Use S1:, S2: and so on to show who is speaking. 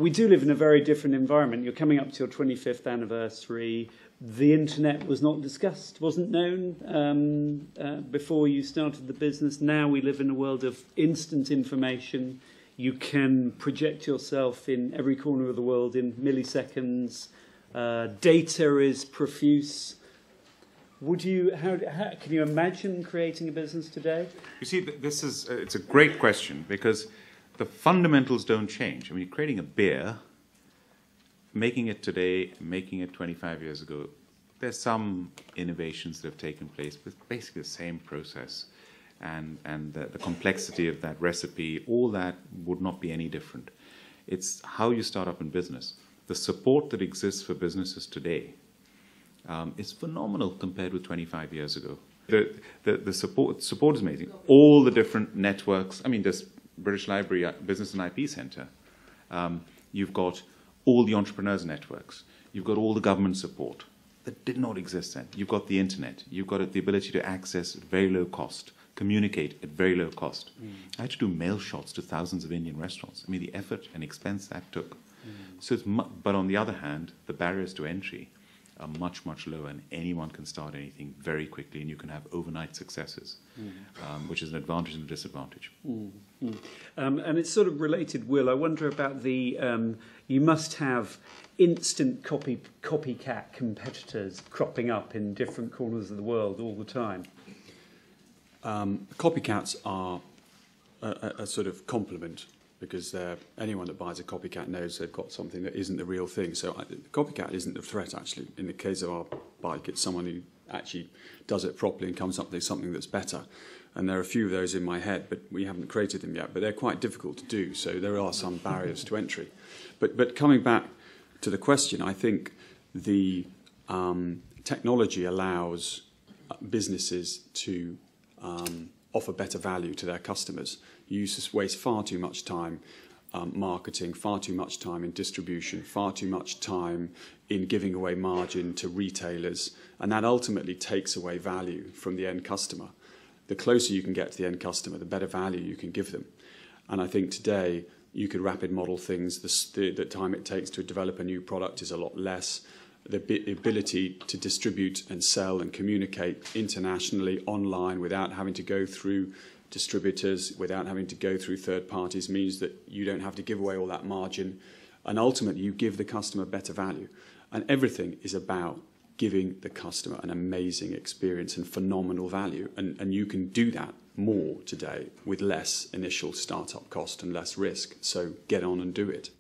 S1: we do live in a very different environment. You're coming up to your 25th anniversary. The internet was not discussed, wasn't known before you started the business. Now we live in a world of instant information. You can project yourself in every corner of the world in milliseconds. Data is profuse. Would you? How can you imagine creating a business today?
S2: You see, it's a great question because the fundamentals don't change. I mean, creating a beer, making it today, making it 25 years ago, there's some innovations that have taken place, but it's basically the same process. And the complexity of that recipe, all that would not be any different. It's how you start up in business. The support that exists for businesses today is phenomenal compared with 25 years ago. The support is amazing. All the different networks, I mean, there's British Library Business and IP Centre. You've got all the entrepreneurs networks. You've got all the government support that did not exist then. You've got the internet. You've got the ability to access at very low cost, communicate at very low cost. I had to do mail shots to thousands of Indian restaurants. I mean, the effort and expense that took. So but on the other hand, the barriers to entry are much, much lower, and anyone can start anything very quickly, and you can have overnight successes, which is an advantage and a disadvantage.
S1: And it's sort of related, Will. I wonder about the, you must have instant copycat competitors cropping up in different corners of the world all the time.
S3: Copycats are a sort of complement, because anyone that buys a copycat knows they've got something that isn't the real thing. So copycat isn't the threat, actually. In the case of our bike, it's someone who actually does it properly and comes up with something that's better. And there are a few of those in my head, but we haven't created them yet. But they're quite difficult to do, so there are some barriers to entry. But coming back to the question, I think the technology allows businesses to offer better value to their customers. You waste far too much time marketing, far too much time in distribution, far too much time in giving away margin to retailers, and that ultimately takes away value from the end customer. The closer you can get to the end customer, the better value you can give them. And I think today you could rapid model things. The time it takes to develop a new product is a lot less. The ability to distribute and sell and communicate internationally online without having to go through distributors, without having to go through third parties, means that you don't have to give away all that margin, and ultimately you give the customer better value. And everything is about giving the customer an amazing experience and phenomenal value, and you can do that more today with less initial startup cost and less risk. So get on and do it.